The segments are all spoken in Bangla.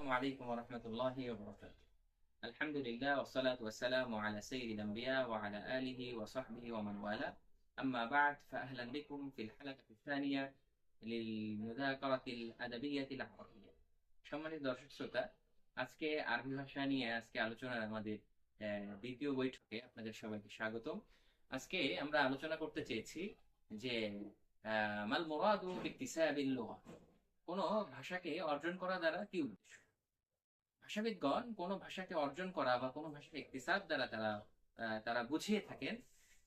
আসসালামু আলাইকুম ওয়া রাহমাতুল্লাহি ওয়া বারাকাতুহু। আলহামদুলিল্লাহ ওয়াসসালাতু ওয়াসসালামু আলা সাইয়্যিদিল আমবিয়া ওয়া আলা আলিহি ওয়া সাহবিহি ওয়া মান ওয়ালা। আম্মা বা'দ ফাআহলান বিকুম ফিল হালাকাতিস সানিয়া লিল মুযাকারাতিল আদাবিয়্যাতিল আরাবিয়্যা। সম্মানিত দর্শক শ্রোতা, আজকে আরবি ভাষা নিয়ে আলোচনার আমাদের দ্বিতীয় বৈঠকে আপনাদের সবাইকে স্বাগতম। আজকে আমরা আলোচনা করতে চেয়েছি যে মাল মুরাদু বিiktisabil লুগা, কোন ভাষাকে অর্জন করা দ্বারা কি উদ্দেশ্য। ভাষাবিদগণ কোন ভাষাকে অর্জন করা বা কোন ভাষাকে ইকতিসাব দ্বারা তারা তারা বুঝিয়ে থাকেন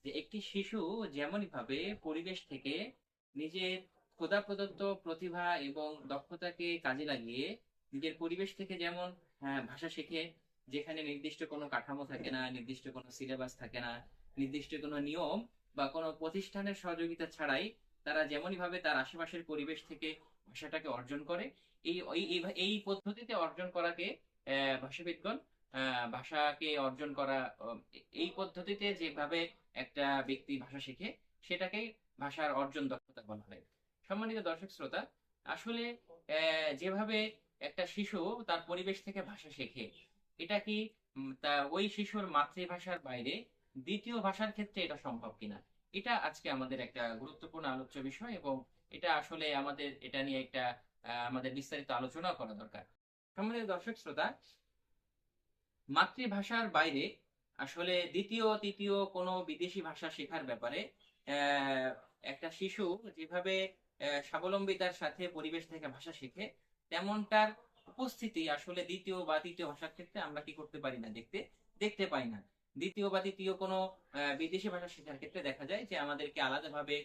যে একটি শিশু যেমনই ভাবে পরিবেশ থেকে নিজের খোদা প্রদত্ত প্রতিভা এবং দক্ষতাকে কাজে লাগিয়ে নিজের পরিবেশ থেকে যেমন ভাষা শেখে, যেখানে নির্দিষ্ট কোনো কাঠামো থাকে না, নির্দিষ্ট কোনো সিলেবাস থাকে না, নির্দিষ্ট কোনো নিয়ম বা কোনো প্রতিষ্ঠানের সহযোগিতা ছাড়াই তারা যেমনই ভাবে তার আশেপাশের পরিবেশ থেকে ভাষাটাকে অর্জন করে, এই এই এই- এই পদ্ধতিতে অর্জন করাকে ভাষাবিদগণ ভাষাকে অর্জন করা, এই পদ্ধতিতে যেভাবে একটা ব্যক্তি ভাষা শেখে সেটাকেই ভাষার অর্জন দক্ষতা বলা হয়। সম্মানিত দর্শক শ্রোতা, আসলে যেভাবে একটা শিশু তার পরিবেশ থেকে ভাষা শেখে, এটা কি তা ওই শিশুর মাতৃভাষার বাইরে দ্বিতীয় ভাষার ক্ষেত্রে এটা সম্ভব কিনা, এটা আজকে আমাদের একটা গুরুত্বপূর্ণ আলোচ্য বিষয়, এবং এটা আসলে আমাদের এটা নিয়ে একটা আমাদের বিস্তারিত আলোচনা করা দরকার। সম্মানিত দর্শক শ্রোতা, মাতৃভাষার বাইরে আসলে দ্বিতীয় তৃতীয় কোনো বিদেশি ভাষা শেখার ব্যাপারে আহ, একটা শিশু যেভাবে স্বাবলম্বিতার সাথে পরিবেশ থেকে ভাষা শেখে, তেমনটার উপস্থিতি আসলে দ্বিতীয় বা তৃতীয় ভাষার ক্ষেত্রে আমরা কি করতে পারি না, দেখতে দেখতে পাই না। দ্বিতীয় বা তৃতীয় কোনো বিদেশি ভাষা শেখার ক্ষেত্রে দেখা যায় যে আমাদেরকে আলাদাভাবে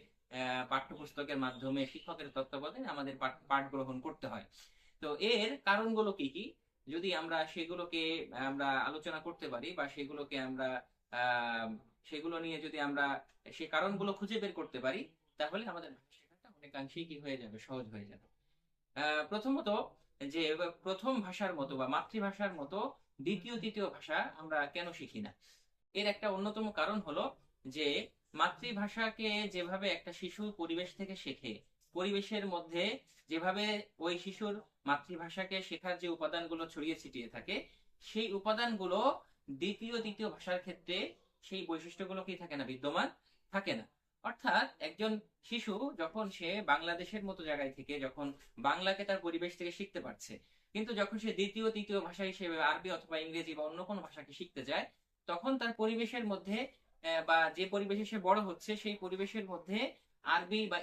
পাঠ্যপুস্তকের মাধ্যমে শিক্ষকের তত্ত্বাবধানে আমাদের পাঠ পাঠ গ্রহণ করতে হয়। তো এর কারণগুলো কি কি, যদি আমরা সেগুলোকে আমরা আলোচনা করতে পারি বা সেগুলোকে আমরা আহ সেগুলো নিয়ে যদি আমরা সে কারণগুলো খুঁজে বের করতে পারি, তাহলে আমাদের ভাষা শেখাটা অনেকাংশেই কি হয়ে যাবে, সহজ হয়ে যাবে। প্রথমত, যে প্রথম ভাষার মতো বা মাতৃভাষার মতো দ্বিতীয় তৃতীয় ভাষা আমরা কেন শিখি না, এর একটা অন্যতম কারণ হলো যে মাতৃভাষাকে যেভাবে একটা শিশু পরিবেশ থেকে শেখে, পরিবেশের মধ্যে যেভাবে ওই শিশুর মাতৃভাষাকে শেখার যে উপাদানগুলো ছড়িয়ে ছিটিয়ে থাকে, সেই উপাদানগুলো দ্বিতীয় তৃতীয় ভাষার ক্ষেত্রে সেই বৈশিষ্ট্যগুলো কি থাকে না, বিদ্যমান থাকে না। অর্থাৎ একজন শিশু যখন সে বাংলাদেশের মতো জায়গায় থেকে যখন বাংলাকে তার পরিবেশ থেকে শিখতে পারছে, কিন্তু যখন সে দ্বিতীয় তৃতীয় ভাষা হিসেবে আরবি অথবা ইংরেজি বা অন্য কোনো ভাষাকে শিখতে যায়, তখন তার পরিবেশের মধ্যে বা যে পরিবেশে সে বড় হচ্ছে সেই পরিবেশের মধ্যে আরবি বা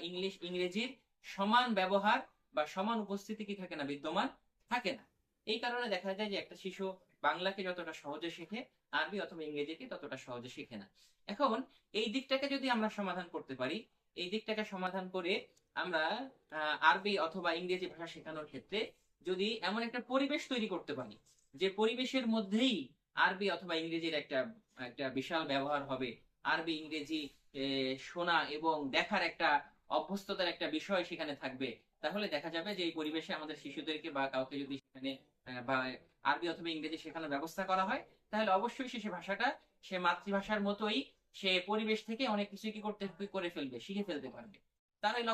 ইংরেজির সমান ব্যবহার বা সমান উপস্থিতি কি থাকে না, বিদ্যমান থাকে না। এই কারণে দেখা যায় যে একটা শিশু বাংলাকে যতটা সহজে শেখে, আরবি অথবা ইংরেজিকে ততটা সহজে শিখে না। এখন এই দিকটাকে যদি আমরা সমাধান করতে পারি, এই দিকটাকে সমাধান করে আমরা আরবি অথবা ইংরেজি ভাষা শেখানোর ক্ষেত্রে যদি এমন একটা পরিবেশ তৈরি করতে পারি যে পরিবেশের মধ্যেই আরবি অথবা ইংরেজির একটা একটা বিশাল ব্যবহার হবে, আরবি ইংরেজি শোনা এবং দেখার একটা অভ্যস্ততার একটা বিষয় সেখানে থাকবে, তাহলে দেখা যাবে যে এই পরিবেশে আমাদের শিশুদেরকে বা কাউকে যদি সেখানে বা আরবি অথবা ইংরেজি শেখানোর ব্যবস্থা করা হয়, তাহলে অবশ্যই সে ভাষাটা সে মাতৃভাষার মতোই সে পরিবেশ থেকে অনেক কিছু কি করতে করে ফেলবে, শিখে ফেলতে পারবে। তার ওই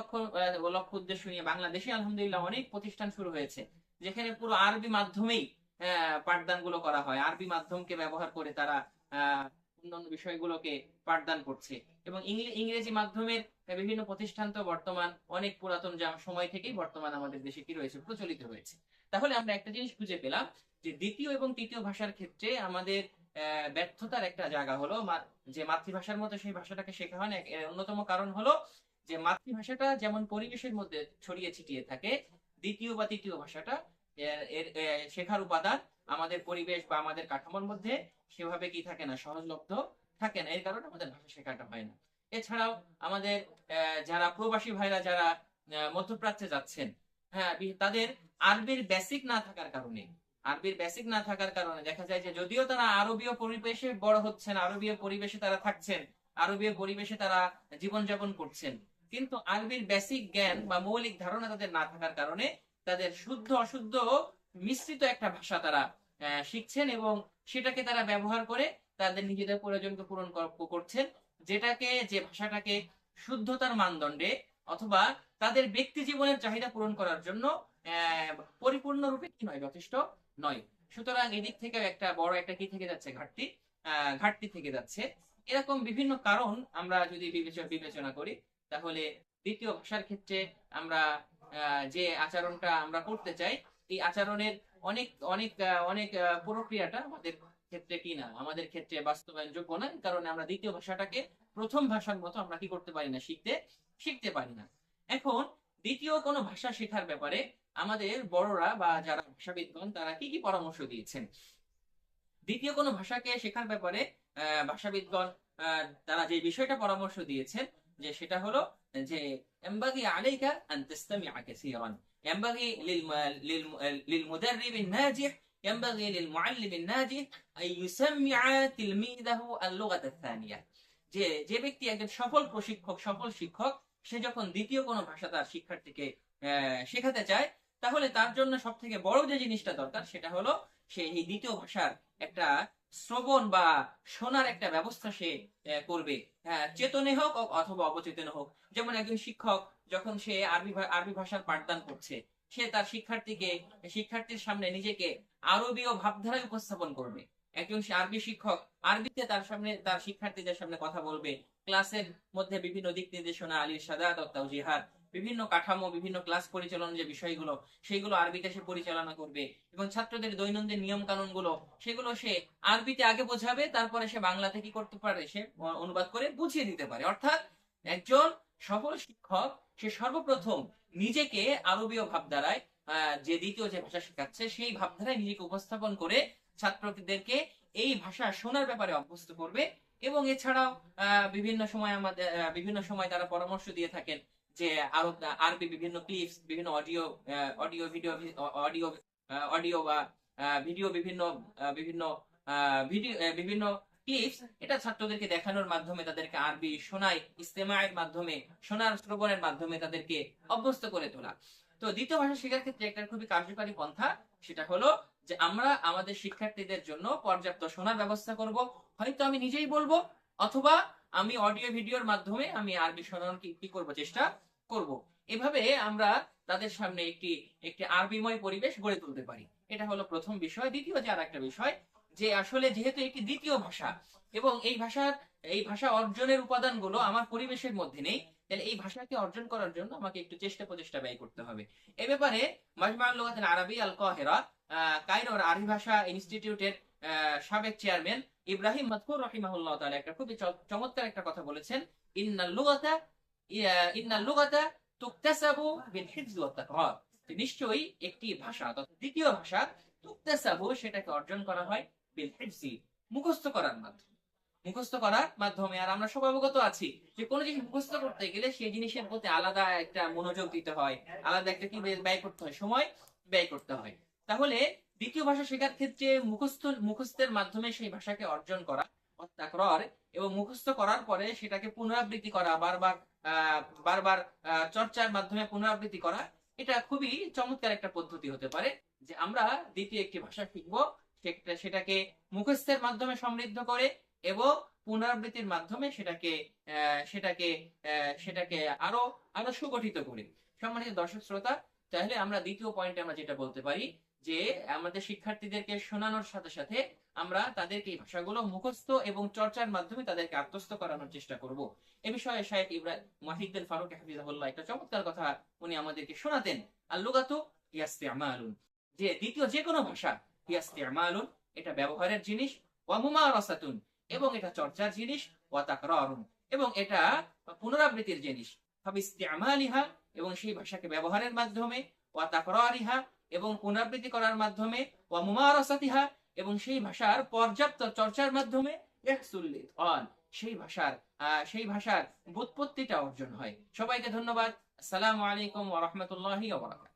লক্ষ্য উদ্দেশ্য নিয়ে বাংলাদেশে আলহামদুলিল্লাহ অনেক প্রতিষ্ঠান শুরু হয়েছে, যেখানে পুরো আরবি মাধ্যমেই পাঠদান গুলো করা হয়, আরবি মাধ্যমকে ব্যবহার করে তারা অন্যান্য বিষয়গুলোকে পাঠদান করছে। এবং ইংরেজি মাধ্যমের বিভিন্ন প্রতিষ্ঠান তো বর্তমান অনেক পুরাতন সময় থেকেই বর্তমান আমাদের দেশে কি রয়েছে, প্রচলিত হয়েছে। তাহলে আমরা একটা জিনিস খুঁজে পেলাম যে দ্বিতীয় এবং তৃতীয় ভাষার ক্ষেত্রে আমাদের ব্যর্থতার একটা জায়গা হলো যে মাতৃভাষার মতো সেই ভাষাটাকে শেখা হয় না। এর অন্যতম কারণ হলো যে মাতৃভাষাটা যেমন পরিবেশের মধ্যে ছড়িয়ে ছিটিয়ে থাকে, দ্বিতীয় বা তৃতীয় ভাষাটা এর শেখার উপাদান আমাদের পরিবেশ বা আমাদের কাঠামোর মধ্যে সেভাবে কি থাকে না, সহজলভ্য থাকে না। এর কারণে আমাদের ভাষা শেখাটা হয় না। এছাড়াও আমাদের যারা প্রবাসী ভাইরা যারা মধ্যপ্রাচ্যে যাচ্ছেন, হ্যাঁ, তাদের আরবির বেসিক না থাকার কারণে, আরবির বেসিক না থাকার কারণে দেখা যায় যে যদিও তারা আরবীয় পরিবেশে বড় হচ্ছেন, আরবীয় পরিবেশে তারা থাকছেন, আরবীয় পরিবেশে তারা জীবনযাপন করছেন, কিন্তু আরবির বেসিক জ্ঞান বা মৌলিক ধারণা তাদের না থাকার কারণে তাদের শুদ্ধ অশুদ্ধ মিশ্রিত একটা ভাষা তারা শিখছেন, এবং সেটাকে তারা ব্যবহার করে তাদের নিজেদের প্রয়োজনকে পূরণ করছেন, যে ভাষাটাকে শুদ্ধতার মানদণ্ডে অথবা তাদের ব্যক্তি জীবনের চাহিদা পূরণ করার জন্য পরিপূর্ণরূপে কি নয়, যথেষ্ট নয়। সুতরাং এদিক থেকে একটা বড় একটা কি থেকে যাচ্ছে, ঘাটতি থেকে যাচ্ছে। এরকম বিভিন্ন কারণ আমরা যদি বিবেচনা করি, তাহলে দ্বিতীয় ভাষার ক্ষেত্রে আমরা যে আচরণটা আমরা করতে চাই, এই আচরণের অনেক অনেক অনেক প্রক্রিয়াটা আমাদের ক্ষেত্রে কি না, আমাদের ক্ষেত্রে বাস্তবায়নযোগ্য না। এই কারণে আমরা দ্বিতীয় ভাষাটাকে প্রথম ভাষার মতো আমরা কি করতে পারি না, শিখতে পারি না। এখন দ্বিতীয় কোনো ভাষা শেখার ব্যাপারে আমাদের বড়রা বা যারা ভাষাবিদগণ তারা কি কি পরামর্শ দিয়েছেন। দ্বিতীয় কোনো ভাষাকে শেখার ব্যাপারে ভাষাবিদগণ তারা যে বিষয়টা পরামর্শ দিয়েছেন, যে সেটা হলো যে ينبغي عليك أن تستمع كثيرا، ينبغي للمدرب الناجح، ينبغي للمعلم الناجح أن يسمع تلميذه اللغة الثانية। যে যে ব্যক্তি একজন সফল প্রশিক্ষক, সফল শিক্ষক, সে যখন দ্বিতীয় কোনো ভাষা তার শিক্ষার্থীকে শেখাতে চায়, তাহলে তার জন্য সব থেকে বড় যে জিনিসটা দরকার সেটা হলো সে এই দ্বিতীয় ভাষার একটা শ্রবণ বা শোনার একটা ব্যবস্থা সে করবে, চেতনে হোক অথবা অবচেতনে হোক। যেমন একজন শিক্ষক যখন সে আরবি ভাষার পাঠদান করছে, সে তার শিক্ষার্থীর সামনে নিজেকে আরবীয় ভাবধারায় উপস্থাপন করবে। একজন আরবি শিক্ষক আরবিতে তার শিক্ষার্থীদের সামনে কথা বলবে। ক্লাসের মধ্যে বিভিন্ন দিক নির্দেশনা, আলির সাদাত ও তাওজিহাত, বিভিন্ন কাঠামো, বিভিন্ন ক্লাস পরিচালনার যে বিষয়গুলো, সেগুলো আরবিতে সে পরিচালনা করবে। এবং ছাত্রদের দৈনন্দিন নিয়ম কানুন গুলো, সেগুলো সে আরবিতে আগে বোঝাবে, তারপরে সে বাংলাতে কি করতে পারে, সে অনুবাদ করে বুঝিয়ে দিতে পারে। অর্থাৎ একজন সফল শিক্ষক সে সর্বপ্রথম নিজেকে আরবীয় ভাবধারায়, যে দ্বিতীয় যে ভাষা শেখাচ্ছে সেই ভাবধারায় নিজেকে উপস্থাপন করে ছাত্রদেরকে এই ভাষা শোনার ব্যাপারে অভ্যস্ত করবে। এবং এছাড়াও বিভিন্ন সময় তারা পরামর্শ দিয়ে থাকেন যে আরো আরবি বিভিন্ন ক্লিপস, বিভিন্ন audio audio video audio audio বা ভিডিও, বিভিন্ন বিভিন্ন ক্লিপস, এটা ছাত্রদেরকে দেখানোর মাধ্যমে তাদেরকে আরবি শোনায়, ইস্তেমায়ের মাধ্যমে, শ্রবণের মাধ্যমে তাদেরকে অভ্যস্ত করে তোলা। তো দ্বিতীয় ভাষা শেখার ক্ষেত্রে একটা খুবই কার্যকারী পন্থা, সেটা হলো যে আমরা আমাদের শিক্ষার্থীদের জন্য পর্যাপ্ত শোনার ব্যবস্থা করব। হয়তো আমি নিজেই বলবো, অথবা আমি অডিও ভিডিওর মাধ্যমে আমি আরবি শোনানোর কি করব, চেষ্টা করব। এভাবে আমরা তাদের সামনে একটি একটি আরবিময় পরিবেশ গড়ে তুলতে পারি। এটা হলো প্রথম বিষয়। দ্বিতীয় যে আর একটা বিষয়, যে আসলে যেহেতু একটি দ্বিতীয় ভাষা এবং এই ভাষা অর্জনের উপাদানগুলো আমার পরিবেশের মধ্যে নেই, তাহলে এই ভাষাকে অর্জন করার জন্য আমাকে একটু প্রচেষ্টা ব্যয় করতে হবে। এ ব্যাপারে মাজমাউল লুগাতিল আরাবী আল কাহিরা, কায়রোর আরবি ভাষা ইনস্টিটিউটের সাবেক চেয়ারম্যান ইব্রাহিম মাদকুর রাহিমাহুল্লাহ তাআলা একটা খুবই চমৎকার একটা কথা বলেছেন। ইন্নাল লুগাতা তুকতাসাবু বিল হিফজ ওয়াত তাকরার। নিশ্চয়ই একটি ভাষা, দ্বিতীয় ভাষা, তুকতাসাবু, সেটাকে অর্জন করা হয় বিল হিফজি, মুখস্থ করার মাধ্যমে। আর আমরা সবাই অবগত আছি যে কোনো জিনিস মুখস্থ করতে গেলে সেই জিনিসের প্রতি আলাদা একটা মনোযোগ দিতে হয়, আলাদা একটা কি ব্যয় করতে হয়, সময় ব্যয় করতে হয়। তাহলে দ্বিতীয় ভাষা শেখার ক্ষেত্রে মুখস্থের মাধ্যমে সেই ভাষাকে অর্জন করা, তাকরার, এবং মুখস্থ করার পরে সেটাকে পুনরাবৃত্তি করা, বারবার চর্চার মাধ্যমে পুনরাবৃত্তি করা, এটা খুবই চমৎকার একটা পদ্ধতি হতে পারে। যে আমরা দ্বিতীয় একটি ভাষা শিখবো, সেটাকে মুখস্থের মাধ্যমে সমৃদ্ধ করে এবং পুনরাবৃত্তির মাধ্যমে সেটাকে সেটাকে আরো আরো সুগঠিত করি। সম্মানিত দর্শক শ্রোতা, তাহলে আমরা দ্বিতীয় পয়েন্টে আমরা যেটা বলতে পারি, যে আমাদের শিক্ষার্থীদেরকে শোনানোর সাথে সাথে আমরা তাদেরকে এই ভাষাগুলো মুখস্থ এবং চর্চার মাধ্যমে তাদেরকে আত্মস্থ করানোর চেষ্টা করব। এ বিষয়ে শায়েখ ইব্রাহিম মুহিদ্দিন ফারুক হাফিজাহুল্লাহ একটা চমৎকার কথা উনি আমাদেরকে শোনাতেন। আল লুগাতু হিয়া ইসতিমালুন, যে দ্বিতীয় যে কোনো ভাষা হিয়া ইসতিমালুন, এটা ব্যবহারের জিনিস, ওয়া মুমারাসাতুন, এবং এটা চর্চার জিনিস, ওয়া তাকরারুন, এবং এটা পুনরাবৃত্তির জিনিস। ফাবিস্তিমালিহা, এবং সেই ভাষাকে ব্যবহারের মাধ্যমে, ওয়া তাকরারিহা, এবং পুনরাবৃত্তি করার মাধ্যমে, ওয়া মুমারাসাতিহা, এবং সেই ভাষার পর্যাপ্ত চর্চার মাধ্যমে, ইহসুল ইতকান, সেই ভাষার ব্যুৎপত্তিটা অর্জন হয়। সবাইকে ধন্যবাদ। আসসালামু আলাইকুম ওয়া রাহমাতুল্লাহি ওয়া বারাকাতুহু।